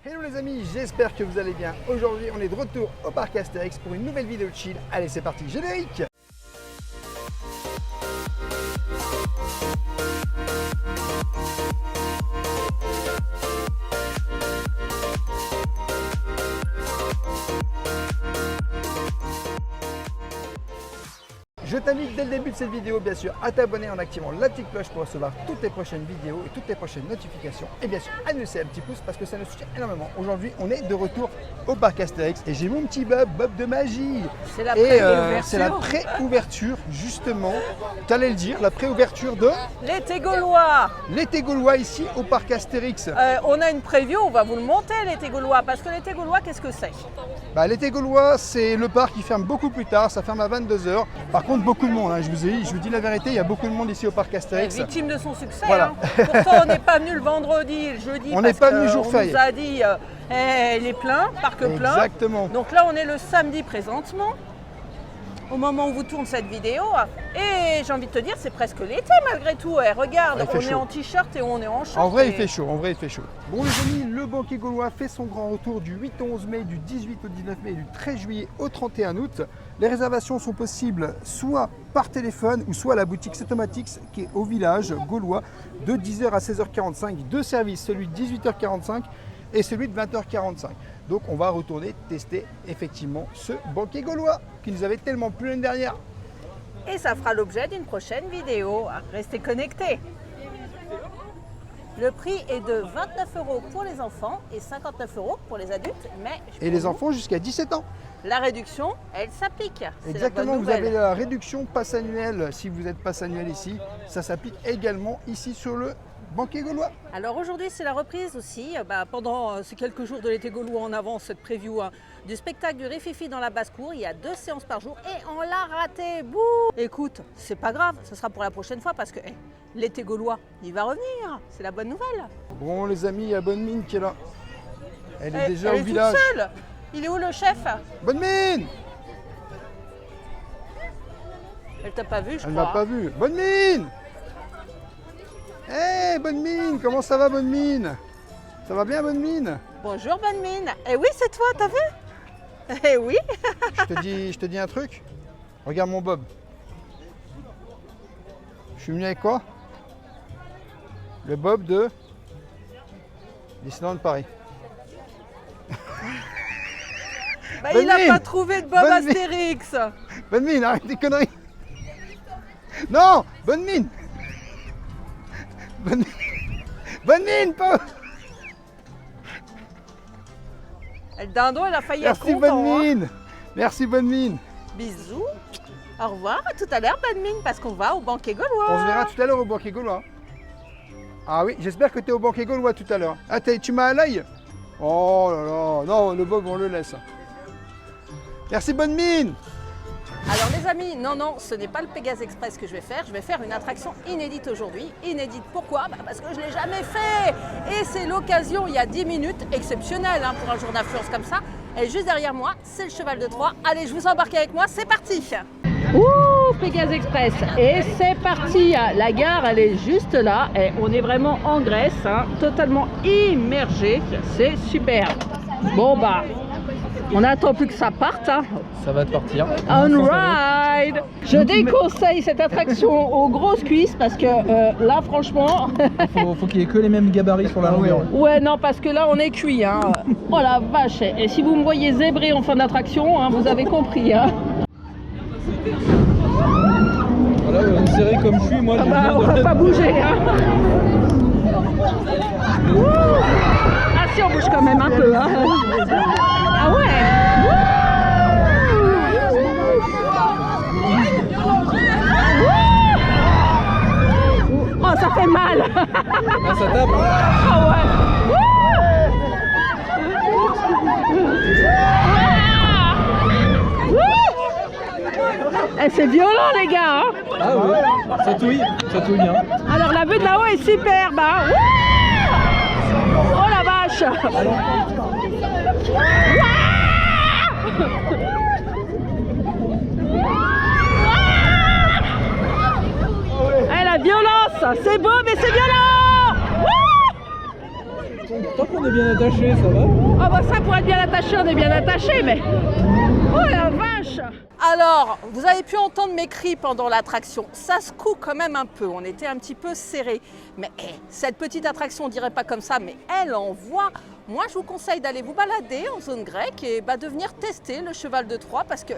Hello les amis, j'espère que vous allez bien. Aujourd'hui, on est de retour au parc Astérix pour une nouvelle vidéo de chill. Allez, c'est parti, générique! Je t'invite dès le début de cette vidéo, bien sûr, à t'abonner en activant la petite cloche pour recevoir toutes les prochaines vidéos et toutes les prochaines notifications. Et bien sûr, à nous laisser un petit pouce parce que ça nous soutient énormément. Aujourd'hui, on est de retour au parc Astérix et j'ai mon petit Bob de magie. C'est la pré-ouverture. C'est la pré-ouverture, justement. Tu allais le dire, la pré-ouverture de l'été gaulois. L'été gaulois ici au parc Astérix. On a une preview, on va vous le monter l'été gaulois. Parce que l'été gaulois, qu'est-ce que c'est? L'été gaulois, c'est le parc qui ferme beaucoup plus tard, ça ferme à 22 h. Par contre, beaucoup de monde, hein. Je vous dis la vérité, il y a beaucoup de monde ici au parc Astérix. Victime de son succès. Voilà. Hein. Pourtant, on n'est pas venu le vendredi, le jeudi. On n'est pas venu jour férié. On nous a dit, il est plein, parc plein. Exactement. Donc là, on est le samedi présentement, au moment où vous tournez cette vidéo. Et j'ai envie de te dire, c'est presque l'été malgré tout. Regarde, on est en t-shirt et on est en short. En vrai, il fait chaud. Bon les amis, le banquet gaulois fait son grand retour du 8 au 11 mai, du 18 au 19 mai et du 13 juillet au 31 août. Les réservations sont possibles soit par téléphone ou soit à la boutique Setomatics qui est au village gaulois de 10 h à 16 h 45. Deux services, celui de 18 h 45 et celui de 20 h 45. Donc on va retourner tester effectivement ce banquet gaulois qui nous avait tellement plu l'année dernière. Et ça fera l'objet d'une prochaine vidéo. Restez connectés. Le prix est de 29 € pour les enfants et 59 € pour les adultes. Et les enfants jusqu'à 17 ans. La réduction, elle s'applique. Exactement, vous avez la réduction passe annuelle si vous êtes passe annuel ici. Ça s'applique également ici sur le banquet gaulois. Alors aujourd'hui, c'est la reprise aussi, pendant ces quelques jours de l'été gaulois en avance, cette preview du spectacle du Rififi dans la basse-cour. Il y a 2 séances par jour et on l'a raté. Bouh! Écoute, c'est pas grave, ce sera pour la prochaine fois parce que l'été gaulois, il va revenir. C'est la bonne nouvelle. Bon les amis, il y a Bonne Mine qui est là. Elle est déjà elle au village. Toute seule. Il est où le chef? Bonne Mine! Elle t'a pas vu, je crois. Elle m'a pas vu. Bonne Mine! Hey, Bonne Mine, comment ça va Bonne Mine? Ça va bien Bonne Mine? Bonjour Bonne Mine. Eh oui, c'est toi, t'as vu? Eh oui. je te dis un truc. Regarde mon Bob. Je suis venu avec quoi? Le Bob de Disneyland Paris. Il n'a pas trouvé de Bob Astérix. Bonne Mine, arrête tes conneries. Non, Bonne Mine. Bonne Mine, pas. Le dindon, il a failli être content. Merci Bonne Mine. Merci Bonne Mine. Bisous. Au revoir, à tout à l'heure Bonne Mine, parce qu'on va au banquet gaulois. On se verra tout à l'heure au banquet gaulois. Ah oui, j'espère que tu es au banquet gaulois tout à l'heure. Ah, tu m'as à l'œil? Oh là là, non, le Bob, on le laisse. Merci Bonne Mine. Alors les amis, non, ce n'est pas le Pégase Express que je vais faire une attraction inédite aujourd'hui. Inédite pourquoi? Parce que je ne l'ai jamais fait. Et c'est l'occasion, il y a 10 minutes, exceptionnelle pour un jour d'affluence comme ça. Et juste derrière moi, c'est le cheval de Troie. Allez, je vous embarque avec moi, c'est parti. Ouh, Pégase Express. Et c'est parti. La gare, elle est juste là. Et on est vraiment en Grèce, totalement immergé. C'est super. Bon on n'attend plus que ça parte. Ça va te partir. On ride. Je déconseille cette attraction aux grosses cuisses parce que là franchement... faut qu'il y ait que les mêmes gabarits sur la longueur. Ouais non parce que là on est cuit. Oh la vache. Et si vous me voyez zébrer en fin d'attraction, vous avez compris. Voilà, serré comme je suis, moi on va pas bouger. Ah si on bouge quand même un peu. Ah ouais. Oh ça fait mal. Ah, ça tape. Ah ouais. C'est violent les gars. Ah ouais, ça touille bien. Alors la vue de là-haut est superbe. Oh la vache. La violence, c'est beau mais c'est violent. Tant qu'on est bien attaché, ça va. Ah bah ça, pour être bien attaché, on est bien attaché, mais... Oh la vache! Alors, vous avez pu entendre mes cris pendant l'attraction. Ça secoue quand même un peu, on était un petit peu serrés. Mais cette petite attraction, on dirait pas comme ça, mais elle envoie. Moi, je vous conseille d'aller vous balader en zone grecque et de venir tester le cheval de Troie parce que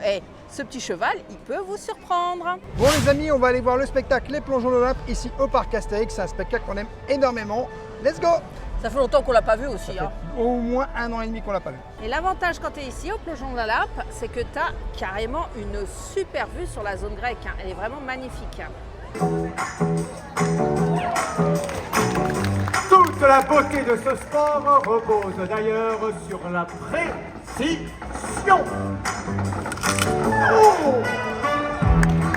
ce petit cheval, il peut vous surprendre. Bon les amis, on va aller voir le spectacle Les Plongeons de l'Olympe ici au Parc Astérix. C'est un spectacle qu'on aime énormément. Let's go! Ça fait longtemps qu'on l'a pas vu aussi. Hein. Au moins 1 an et demi qu'on l'a pas vu. Et l'avantage quand tu es ici au Plongeon de l'Olympe, c'est que tu as carrément une super vue sur la zone grecque. Hein. Elle est vraiment magnifique. Hein. Toute la beauté de ce sport repose d'ailleurs sur la précision. Oh!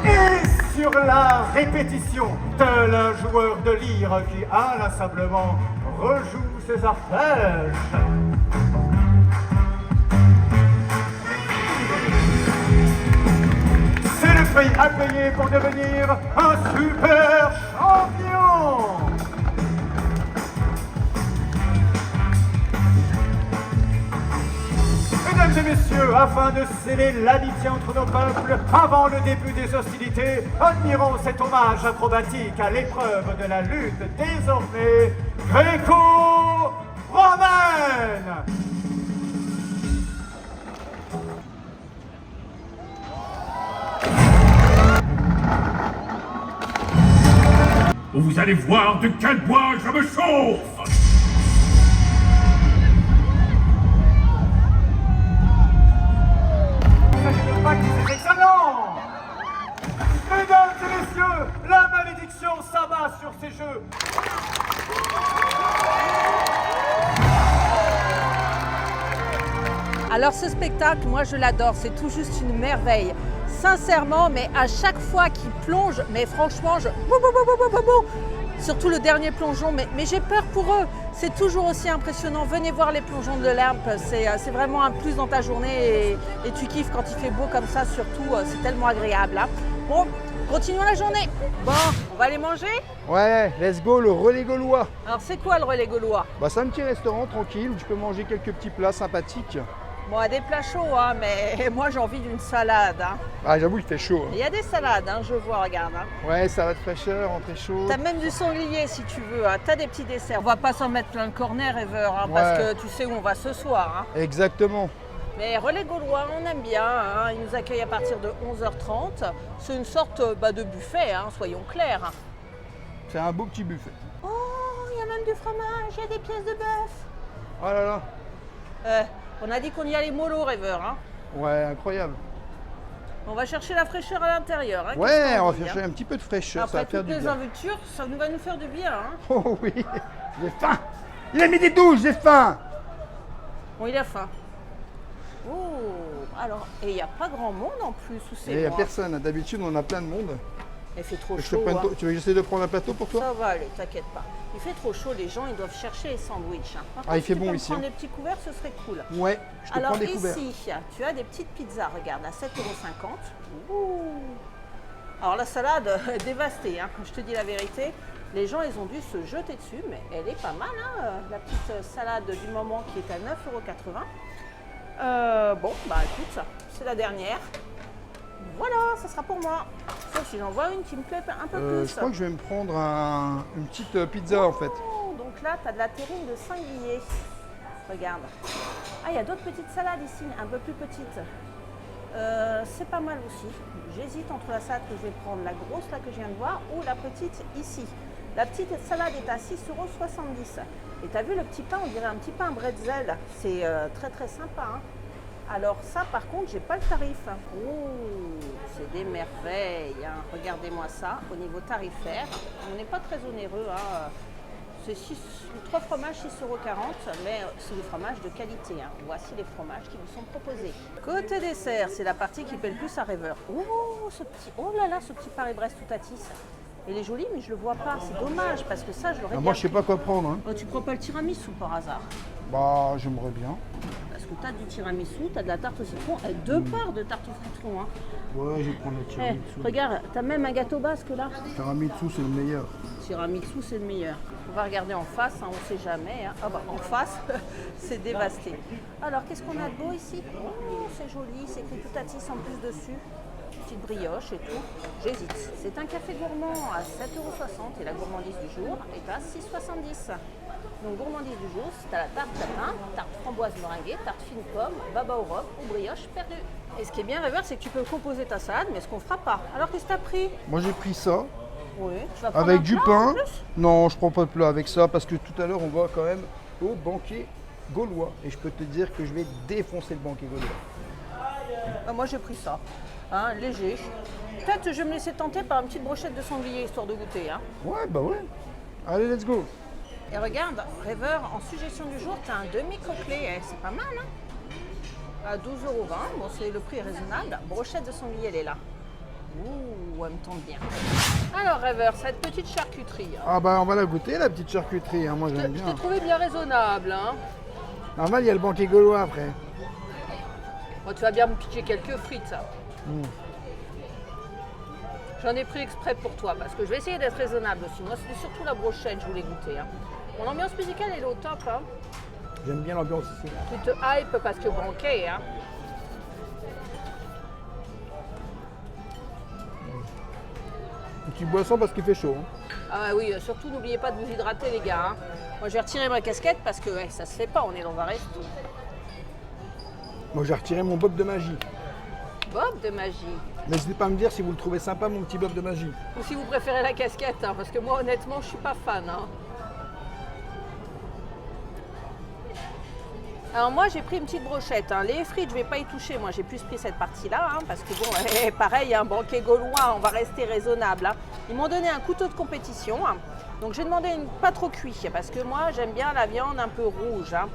Et sur la répétition, tel un joueur de lyre qui inlassablement rejoue ses arpèges. C'est le prix à payer pour devenir un super champion. Mesdames et messieurs, afin de sceller l'amitié entre nos peuples, avant le début des hostilités, admirons cet hommage acrobatique à l'épreuve de la lutte désormais gréco-romaine. Vous allez voir de quel bois je me chauffe! C'est excellent! Mesdames et messieurs, la malédiction s'abat sur ces jeux. Alors ce spectacle, moi je l'adore, c'est tout juste une merveille. Sincèrement, mais à chaque fois qu'ils plongent, mais franchement, surtout le dernier plongeon, mais j'ai peur pour eux. C'est toujours aussi impressionnant. Venez voir les plongeons de l'Olympe, c'est vraiment un plus dans ta journée et tu kiffes quand il fait beau comme ça, surtout, c'est tellement agréable. Hein. Bon, continuons la journée. Bon, on va aller manger? Ouais, let's go, le relais gaulois. Alors c'est quoi le relais gaulois? Bah, c'est un petit restaurant tranquille où tu peux manger quelques petits plats sympathiques. Bon, des plats chauds, hein, mais moi j'ai envie d'une salade. Hein. Ah, j'avoue, il fait chaud. Il y a des salades, hein, je vois, regarde. Hein. Ouais, salade fraîcheur, entrée chaude. T'as même du sanglier si tu veux, hein. T'as des petits desserts. On va pas s'en mettre plein le cornet, Ever, hein, parce que tu sais où on va ce soir. Hein. Exactement. Mais relais gaulois, on aime bien. Hein. Ils nous accueillent à partir de 11h30. C'est une sorte de buffet, hein, soyons clairs. C'est un beau petit buffet. Oh, il y a même du fromage, il y a des pièces de bœuf. Oh là là. On a dit qu'on y allait mollo, Ever. Hein. Ouais, incroyable. On va chercher la fraîcheur à l'intérieur. Hein, ouais, on va chercher un petit peu de fraîcheur, après, ça va faire du bien. toutes les invitures, ça va nous faire du bien. Hein. Oh oui, j'ai faim. Il a mis des douches, j'ai faim. Bon, il a faim. Oh, alors, et il n'y a pas grand monde en plus où c'est. Il n'y a moi. personne, d'habitude on a plein de monde. Il fait trop Je te chaud. prenne Hein. tu veux que j'essaie de prendre un plateau pour toi? Ça va aller, t'inquiète pas. Il fait trop chaud, les gens ils doivent chercher les sandwichs. Hein. Par Ah, il contre, fait si bon tu peux ici, me prendre hein. des petits couverts, ce serait cool. Ouais, je te Alors prends des couverts. ici, tu as des petites pizzas, regarde, à 7,50 €. Ouh. Alors la salade est dévastée, hein. Je te dis la vérité. Les gens, ils ont dû se jeter dessus, mais elle est pas mal, hein, la petite salade du moment qui est à 9,80 €. Bon, bah écoute, c'est la dernière. Voilà, ça sera pour moi. Sauf si j'en vois une qui me plaît un peu plus. Je crois que je vais me prendre une petite pizza en fait. Oh, donc là, tu as de la terrine de sanglier. Regarde. Ah, il y a d'autres petites salades ici, un peu plus petites. C'est pas mal aussi. J'hésite entre la salade que je vais prendre, la grosse là que je viens de voir, ou la petite ici. La petite salade est à 6,70 €. Et tu as vu le petit pain, on dirait un petit pain bretzel. C'est très très sympa. Hein. Alors ça, par contre, j'ai pas le tarif. Oh, c'est des merveilles. Hein. Regardez-moi ça. Au niveau tarifaire, on n'est pas très onéreux. Hein. C'est 3 fromages, 6,40 €, mais c'est des fromages de qualité. Hein. Voici les fromages qui nous sont proposés. Côté dessert, c'est la partie qui paie le plus à Rêveur. Oh là là, ce petit Paris-Brest tout à tisse. Il est joli, mais je le vois pas. C'est dommage parce que ça, je l'aurais bien Moi, je sais pris. pas quoi prendre. Hein. Oh, tu prends pas le tiramisu par hasard? Bah, j'aimerais bien. Parce que tu as du tiramisu, tu as de la tarte au citron et 2 parts de tarte au citron. Hein. Ouais, je vais prendre le Eh, tiramisu. regarde, tu as même un gâteau basque là. Tiramisu, c'est le meilleur. Tiramisu, c'est le meilleur. On va regarder en face, hein, on ne sait jamais. Hein. Ah bah, en face, c'est dévasté. Alors, qu'est-ce qu'on a de beau ici? Oh, c'est joli, c'est écrit Toutatis en plus dessus. Petite brioche et tout. J'hésite. C'est un café gourmand à 7,60 € et la gourmandise du jour est à 6,70 €. Donc, gourmandise du jour, c'est à la tarte tatin, tarte framboise meringuée, tarte fine pomme, baba au rhum ou brioche perdue. Et ce qui est bien, Rêveur, c'est que tu peux composer ta salade, mais ce qu'on ne fera pas. Alors, qu'est-ce que tu as pris? Moi, j'ai pris ça. Oui, tu vas prendre Avec un du plat, en pain. plus? Non, je prends pas de plat avec ça parce que tout à l'heure, on va quand même au banquet gaulois. Et je peux te dire que je vais défoncer le banquet gaulois. Ah, moi j'ai pris ça, hein, léger. Peut-être je vais me laisser tenter par une petite brochette de sanglier histoire de goûter. Hein. Ouais, bah ouais. Allez, let's go. Et regarde, Rêveur, en suggestion du jour, tu as un demi-coquelet, c'est pas mal. Hein, à 12,20 €, bon le prix est raisonnable. Brochette de sanglier, elle est là. Ouh, elle me tente bien. Alors Rêveur, cette petite charcuterie. Hein. Ah bah on va la goûter, la petite charcuterie. Hein. Moi, Je j'aime t'ai bien. trouvé bien raisonnable. Hein. Normal, il y a le banquet gaulois après. Bon, tu vas bien me piquer quelques frites. Ça. J'en ai pris exprès pour toi parce que je vais essayer d'être raisonnable aussi. Moi, c'était surtout la brochette, je voulais goûter. Hein. Mon ambiance musicale, elle est au top. Hein. J'aime bien l'ambiance ici. Tu te hype parce que banquet. Hein. Une petite boisson parce qu'il fait chaud. Hein. Ah oui, surtout n'oubliez pas de vous hydrater les gars. Hein. Moi, j'ai retiré ma casquette parce que ça se fait pas, on est dans un resto. Moi, j'ai retiré mon bob de magie. Bob de magie. N'hésitez pas à me dire si vous le trouvez sympa, mon petit bob de magie. Ou si vous préférez la casquette, hein, parce que moi, honnêtement, je suis pas fan. Hein. Alors moi j'ai pris une petite brochette, hein. Les frites je vais pas y toucher, moi j'ai plus pris cette partie-là, hein, parce que bon, pareil, un banquet gaulois, on va rester raisonnable. Hein. Ils m'ont donné un couteau de compétition, hein. Donc j'ai demandé une pas trop cuit, parce que moi j'aime bien la viande un peu rouge. Hein.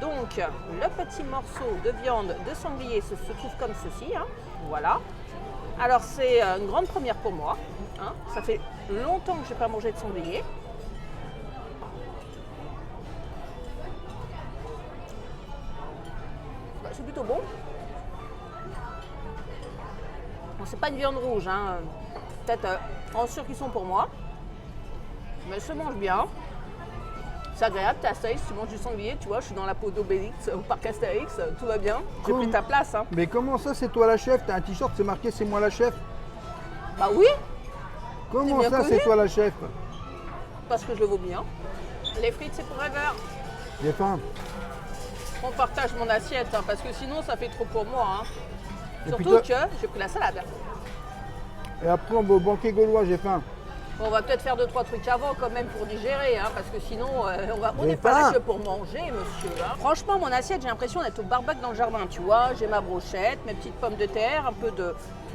Donc le petit morceau de viande de sanglier se trouve comme ceci, hein. Voilà. Alors c'est une grande première pour moi, hein. Ça fait longtemps que je n'ai pas mangé de sanglier. C'est plutôt bon. Bon, c'est pas une viande rouge, hein. Peut-être en surcuisson pour moi. Mais ça mange bien. C'est agréable, t'es Astérix, tu manges du sanglier, tu vois, je suis dans la peau d'Obélix au parc Astérix, tout va bien. J'ai pris ta place. Hein. Mais comment ça, c'est toi la chef? T'as un t-shirt, c'est marqué c'est moi la chef. Bah oui, Comment bien ça, connu. c'est toi la chef? parce que je le vaux bien. Les frites, c'est pour Rêveur. J'ai faim. On partage mon assiette, hein, parce que sinon, ça fait trop pour moi. Hein. Et Surtout puis toi- que j'ai pris la salade. Et après, on va au banquet gaulois, j'ai faim. Bon, on va peut-être faire 2-3 trucs avant quand même pour digérer, hein, parce que sinon, on J'ai n'est pas faim. là que pour manger, monsieur. Hein. Franchement, mon assiette, j'ai l'impression d'être au barbecue dans le jardin, tu vois. J'ai ma brochette, mes petites pommes de terre, un peu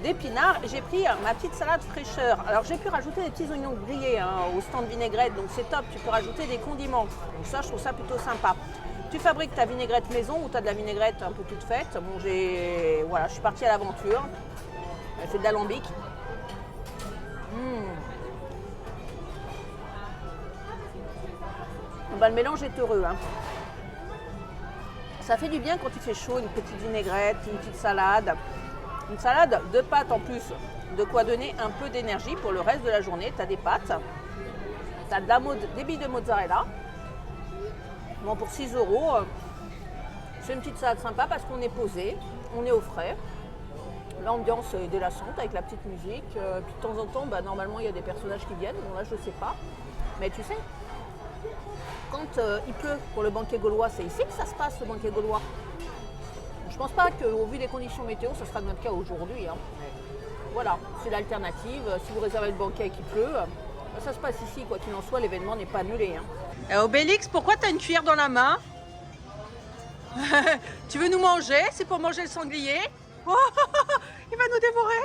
d'épinards. Et j'ai pris ma petite salade fraîcheur. Alors, j'ai pu rajouter des petits oignons grillés hein, au stand vinaigrette, donc c'est top. Tu peux rajouter des condiments. Donc ça, je trouve ça plutôt sympa. Tu fabriques ta vinaigrette maison ou tu as de la vinaigrette un peu toute faite. Bon, voilà, je suis partie à l'aventure. Elle fait de l'alambic. Bah, le mélange est heureux. Hein. Ça fait du bien quand il fait chaud, une petite vinaigrette, une petite salade. Une salade de pâtes en plus, de quoi donner un peu d'énergie pour le reste de la journée. Tu as des pâtes, tu as des billes de mozzarella. Bon, pour 6 €, c'est une petite salade sympa parce qu'on est posé, on est au frais. L'ambiance est délassante avec la petite musique. Puis de temps en temps, bah, normalement, il y a des personnages qui viennent. Bon, là, je ne sais pas. Mais tu sais, quand il pleut pour le banquet gaulois, c'est ici que ça se passe, le banquet gaulois. Je pense pas qu'au vu des conditions météo, ça sera notre cas aujourd'hui. Hein. Voilà, c'est l'alternative. Si vous réservez le banquet et qu'il pleut, ça se passe ici. Quoi qu'il en soit, l'événement n'est pas annulé. Hein. Obélix, pourquoi tu as une cuillère dans la main? Tu veux nous manger? C'est pour manger le sanglier? Oh, il va nous dévorer.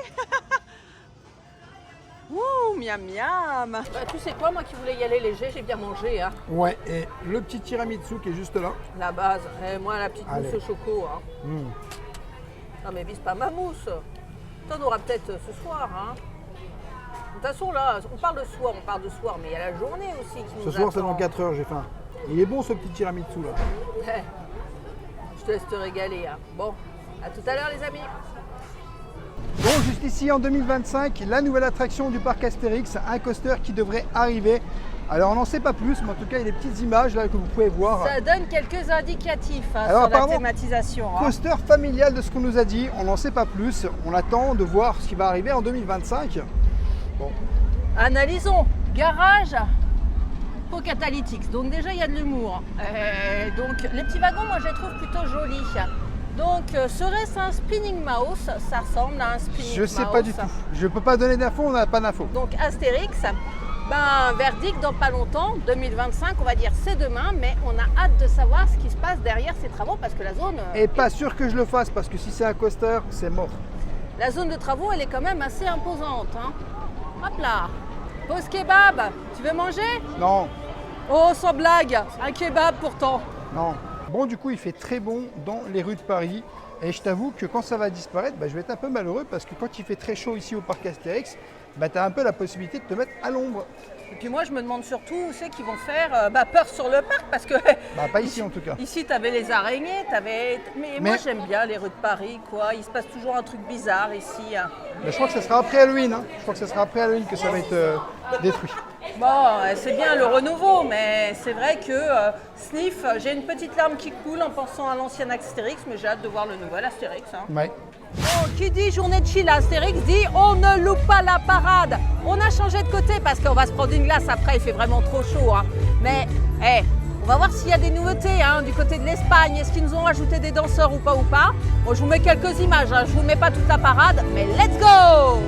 Ouh, miam miam. Bah, tu sais quoi, moi qui voulais y aller léger, j'ai bien mangé. Hein. Ouais, et le petit tiramisu qui est juste là. La base, et moi la petite Allez. mousse au choco. Hein. Non mais vise pas ma mousse. T'en auras peut-être ce soir. Hein. De toute façon là, on parle de soir, mais il y a la journée aussi qui nous Ce soir, c'est attend. dans 4 heures, j'ai faim. Il est bon ce petit tiramisu là. Je te laisse te régaler. Hein. Bon, à tout à l'heure les amis. Bon, juste ici en 2025, la nouvelle attraction du parc Astérix, un coaster qui devrait arriver. Alors on n'en sait pas plus, mais en tout cas il y a des petites images là que vous pouvez voir. Ça donne quelques indicatifs hein, Alors, sur la apparemment, thématisation. Hein. Coaster familial de ce qu'on nous a dit, on n'en sait pas plus. On attend de voir ce qui va arriver en 2025. Bon. Analysons. Garage pour Catalytics. Donc déjà il y a de l'humour. Donc les petits wagons, moi je les trouve plutôt jolis. Donc serait-ce un spinning mouse? Ça ressemble à un spinning mouse. Je sais pas du tout. Je peux pas donner d'infos, on n'a pas d'infos. Donc Astérix, verdict dans pas longtemps, 2025, on va dire c'est demain, mais on a hâte de savoir ce qui se passe derrière ces travaux parce que la zone. Et pas sûr que je le fasse parce que si c'est un coaster, c'est mort. La zone de travaux, elle est quand même assez imposante. Hein. Hop là. Pause kebab. Tu veux manger? Non, Oh, sans blague. Un kebab pourtant. non. Bon, du coup, il fait très bon dans les rues de Paris. Et je t'avoue que quand ça va disparaître, je vais être un peu malheureux parce que quand il fait très chaud ici au parc Astérix, tu as un peu la possibilité de te mettre à l'ombre. Et puis moi, je me demande surtout où c'est qu'ils vont faire peur sur le parc parce que Pas ici en tout cas. ici, tu avais les araignées, Mais moi, j'aime bien les rues de Paris, quoi. Il se passe toujours un truc bizarre ici. Hein. Mais je crois que ce sera après Halloween. Hein. Je crois que ce sera après Halloween que ça va être détruit. Bon, c'est bien le renouveau, mais c'est vrai que Sniff, j'ai une petite larme qui coule en pensant à l'ancien Astérix, mais j'ai hâte de voir le nouvel Astérix. Hein. Ouais. Bon, qui dit journée de chill à Astérix dit on ne loupe pas la parade. On a changé de côté parce qu'on va se prendre une glace après, il fait vraiment trop chaud. Hein. Mais on va voir s'il y a des nouveautés hein, du côté de l'Espagne. Est-ce qu'ils nous ont ajouté des danseurs ou pas? Bon, je vous mets quelques images, hein. Je vous mets pas toute la parade, mais let's go!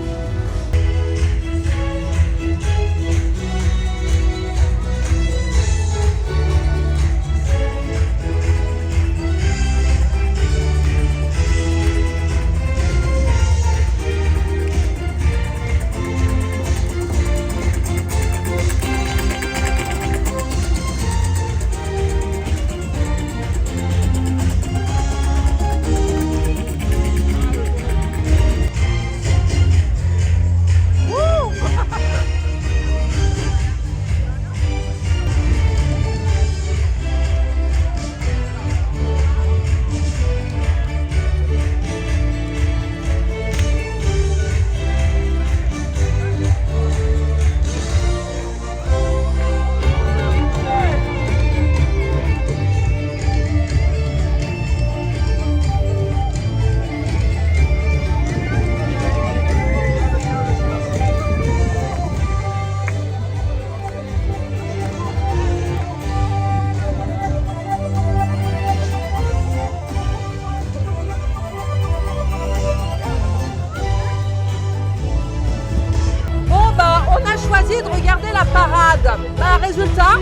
De regarder la parade. Résultat,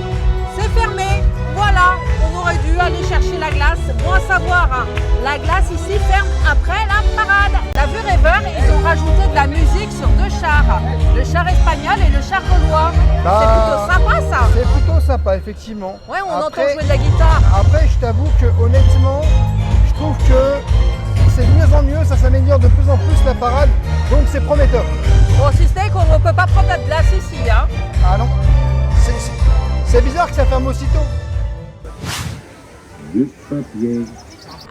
c'est fermé. Voilà, on aurait dû aller chercher la glace. Bon à savoir, hein, la glace ici ferme après la parade. T'as vu Rêveur, ils ont rajouté de la musique sur deux chars. Le char espagnol et le char gaulois. C'est plutôt sympa ça. C'est plutôt sympa, effectivement. Ouais, on entend jouer de la guitare. Après, je t'avoue que honnêtement, je trouve que c'est de mieux en mieux, ça s'améliore de plus en plus la parade, donc c'est prometteur. Bon, si ce n'est qu'on ne peut pas prendre la glace ici. Hein. Ah non, c'est bizarre que ça ferme aussitôt.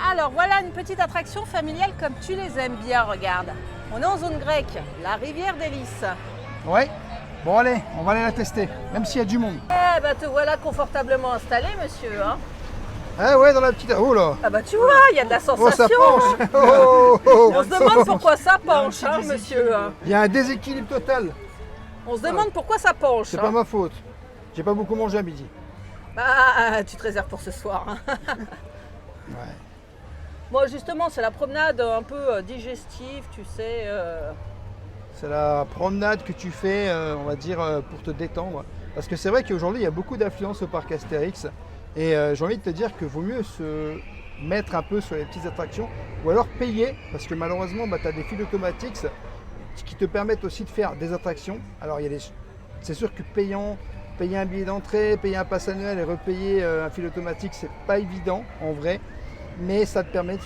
Alors voilà une petite attraction familiale comme tu les aimes bien, regarde. On est en zone grecque, la rivière d'Hélice. Ouais, bon allez, on va aller la tester, même s'il y a du monde. Te voilà confortablement installé, monsieur. Hein. Ah ouais, dans la petite... Oh là. Tu vois, il y a de la sensation. Oh, ça penche. On se demande pourquoi ça penche, hein, monsieur. Il y a un déséquilibre total. On se demande pourquoi ça penche. C'est pas ma faute. J'ai pas beaucoup mangé à midi. Tu te réserves pour ce soir. Hein. Ouais. Bon, justement, c'est la promenade un peu digestive, tu sais. C'est la promenade que tu fais, on va dire, pour te détendre. Parce que c'est vrai qu'aujourd'hui, il y a beaucoup d'affluence au parc Astérix. Et j'ai envie de te dire qu'il vaut mieux se mettre un peu sur les petites attractions ou alors payer parce que malheureusement tu as des fils automatiques qui te permettent aussi de faire des attractions. Alors c'est sûr que payer un billet d'entrée, payer un pass annuel et repayer un fil automatique, c'est pas évident en vrai, mais ça te permet,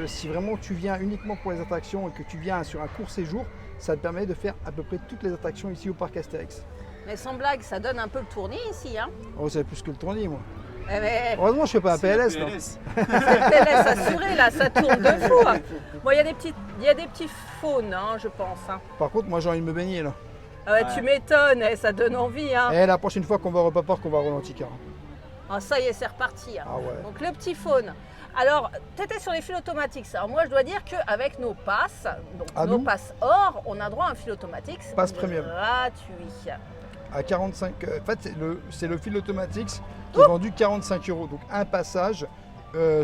si vraiment tu viens uniquement pour les attractions et que tu viens sur un court séjour, ça te permet de faire à peu près toutes les attractions ici au parc Astérix. Mais sans blague, ça donne un peu le tournis ici. Hein. Oh, c'est plus que le tournis moi. Mais Heureusement, je fais pas un C'est la PLS. Non. PLS. c'est PLS assuré, là, ça tourne de fou. Bon, il y a des petits faunes, hein, je pense. Hein. Par contre, moi, j'ai envie de me baigner là. Ah ouais, Ouais. tu m'étonnes, ça donne envie. Hein. Et la prochaine fois qu'on va au Europa Park, on va au Rolantica. Ah, ça y est, c'est reparti. Hein. Ah ouais. Donc le petit faune. Alors, tu étais sur les fils automatiques. Alors moi, je dois dire qu'avec nos passes, donc Ah, nos nous passes or, on a droit à un fil automatique. Passe premium. Gratuit. À 45. En fait, c'est le fil automatique qui est vendu 45 €. Donc un passage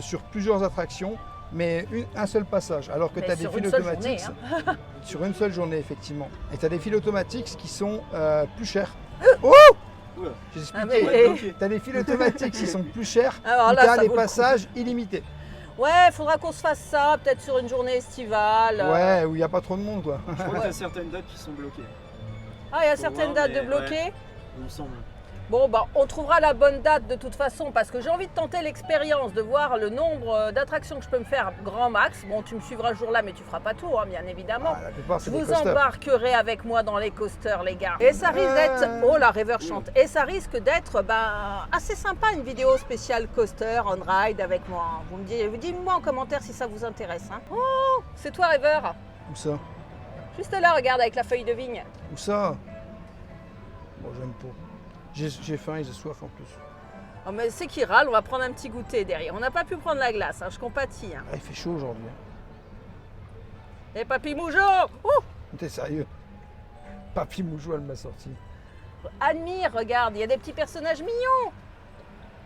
sur plusieurs attractions, mais un seul passage. Alors que Mais tu as des sur fils une seule automatiques journée, hein. sur une seule journée, effectivement. Et tu as des fils automatiques qui sont plus chers. Oh Oula. J'ai Ah, expliqué. mais- Ok. Tu as des fils automatiques qui sont plus chers. Alors où là, tu as ça les vaut le coup. passages illimités. Ouais, il faudra qu'on se fasse ça, peut-être sur une journée estivale. Ouais, où il n'y a pas trop de monde, quoi. Je crois qu'il y a certaines dates qui sont bloquées, Ah, il y a Faut certaines voir, dates de mais bloquer. il me semble. Bon, bah, on trouvera la bonne date de toute façon parce que j'ai envie de tenter l'expérience, de voir le nombre d'attractions que je peux me faire grand max. Bon, tu me suivras ce jour-là, mais tu feras pas tout, hein, bien évidemment. Ah, la plupart, Je c'est des vous coasters. embarquerai avec moi dans les coasters, les gars. Et ça risque d'être... Oh, la rêveur chante. Et ça risque d'être assez sympa, une vidéo spéciale coaster, on ride avec moi. Vous dites-moi en commentaire si ça vous intéresse. Hein. Oh, c'est toi, rêveur. Où ça Juste là, regarde, avec la feuille de vigne. Où ça Bon, j'aime pas. J'ai faim et j'ai soif en plus. Oh, mais c'est qui râle, on va prendre un petit goûter derrière. On n'a pas pu prendre la glace, hein, je compatis. Hein. Ah, il fait chaud aujourd'hui. Et papy Moujo, ouh, T'es sérieux Papy Moujou, elle m'a sorti. admire, regarde, il y a des petits personnages mignons.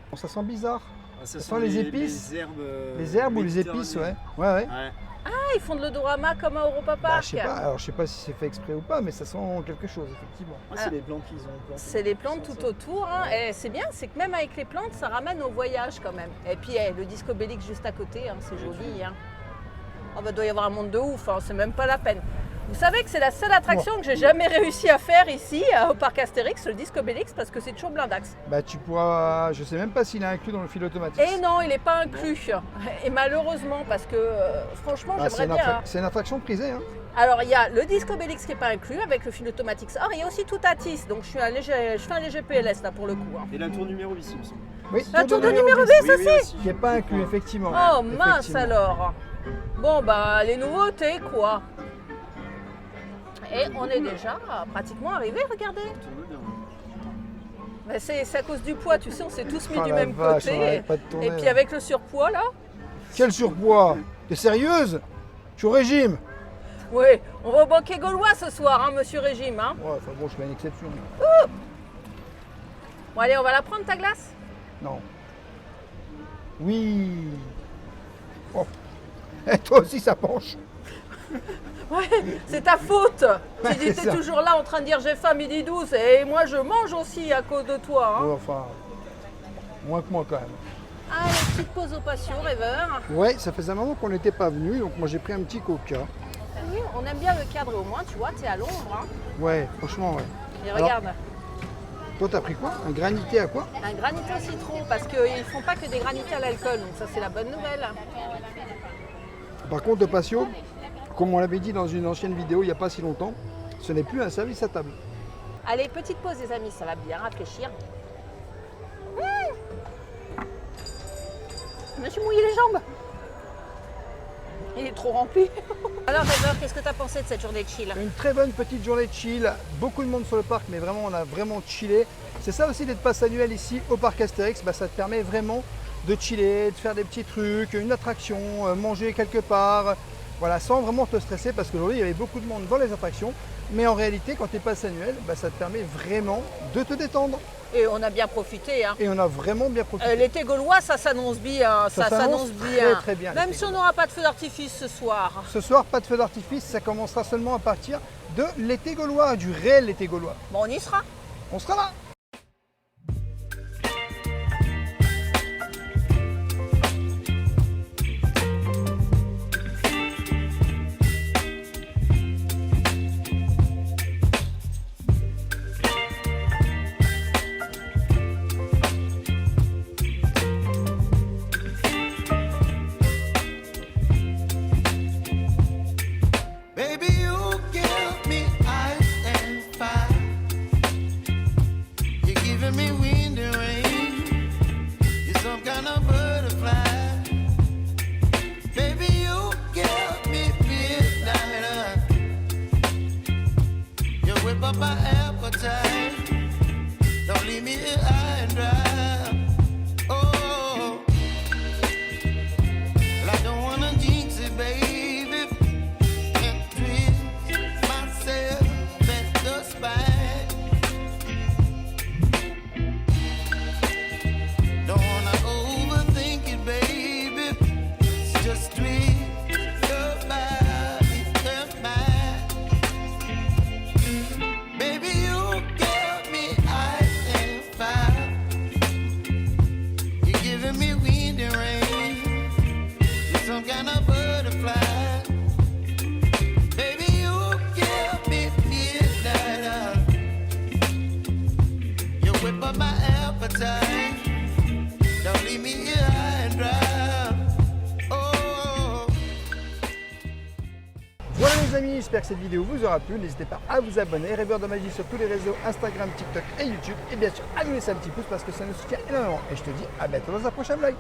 Bon, ça sent bizarre. Ah, Ça sent les épices. Les herbes, Les herbes ou les épices, ouais. Ouais, ouais. Ouais. Ah, ils font de l'odorama comme à Europa Bah, Park. je sais pas, alors je sais pas si c'est fait exprès ou pas, mais ça sent quelque chose, effectivement. Ah, c'est les plantes qu'ils ont plantées. C'est les plantes tout autour. Hein. Et c'est bien, c'est que même avec les plantes, ça ramène au voyage quand même. Et puis le Disco Bélix juste à côté, hein, c'est joli. Hein. Oh, bah, doit y avoir un monde de ouf, hein, c'est même pas la peine. Vous savez que c'est la seule attraction que j'ai jamais réussi à faire ici au parc Astérix, le Disco Bélix, parce que c'est toujours blindax. Bah, tu pourras. Je sais même pas s'il est inclus dans le fil automatique. Et non, il n'est pas inclus. Et malheureusement, parce que franchement, Ah, j'aimerais bien. Hein. c'est une attraction prisée, hein. Alors, il y a le Disco Bélix qui n'est pas inclus avec le fil automatique. Or, il y a aussi tout Atis, donc je fais un léger PLS là pour le coup. Hein. Et la tour numéro 8, il me semble. Oui, La tour de numéro 10 Oui, oui, aussi. qui n'est pas inclus, effectivement. Oh mince Effectivement. alors. Bon, bah, les nouveautés quoi. Et on est déjà pratiquement arrivé, regardez. Tourne bien. Mais c'est à cause du poids, tu sais, on s'est tous mis Oh du la même vache, on côté. arrête pas de tourner, Et puis là. avec le surpoids là, Quel surpoids T'es sérieuse Je suis au régime. oui, on va au banquet gaulois ce soir, hein, monsieur Régime. Hein. Ouais, enfin bon, je fais une exception. Bon, allez, on va la prendre ta glace. Non. Oui. Oh. Et toi aussi, ça penche. Ouais, c'est ta faute. Ouais, Tu c'est étais ça. toujours là en train de dire j'ai faim midi 12 et moi je mange aussi à cause de toi. Hein. Ouais, enfin, moins que moi quand même. Allez, petite pause au patio, rêveur. Ouais, ça faisait un moment qu'on n'était pas venu, donc moi j'ai pris un petit coca. Oui, on aime bien le cadre au moins, tu vois, t'es à l'ombre. Hein. Ouais, franchement, ouais. Et Alors- regarde, Toi, t'as pris quoi? Un granité à quoi? un granité au citron, parce qu'ils font pas que des granités à l'alcool, donc ça c'est la bonne nouvelle. Par contre, le patio, comme on l'avait dit dans une ancienne vidéo il n'y a pas si longtemps, ce n'est plus un service à table. Allez, petite pause les amis, ça va bien rafraîchir. Je me suis mouillé les jambes. Il est trop rempli. Alors rêveur, qu'est-ce que tu as pensé de cette journée de chill? Une très bonne petite journée de chill, beaucoup de monde sur le parc, mais vraiment on a vraiment chillé. C'est ça aussi d'être passe annuel ici au parc Astérix, bah, ça te permet vraiment de chiller, de faire des petits trucs, une attraction, manger quelque part, voilà, sans vraiment te stresser parce qu'aujourd'hui il y avait beaucoup de monde dans les attractions, mais en réalité quand tu es passe annuel, bah, ça te permet vraiment de te détendre Et on a bien profité. Hein. et on a vraiment bien profité. L'été gaulois, ça s'annonce bien. Ça s'annonce très bien, Même l'été si on n'aura pas de feu d'artifice ce soir. Ce soir, pas de feu d'artifice, ça commencera seulement à partir de l'été gaulois, du réel été gaulois. Bon, on y sera. On sera là. Baby, you give me ice and fire. kind of butterfly. Baby, you give me midnight. You whip up my appetite. Don't leave me here high and dry. Oh. Voilà les amis, j'espère que cette vidéo vous aura plu. N'hésitez pas à vous abonner, Rêveur de Magie sur tous les réseaux, Instagram, TikTok et YouTube. Et bien sûr, à nous laisser un petit pouce parce que ça nous soutient énormément. Et je te dis à bientôt dans un prochain vlog.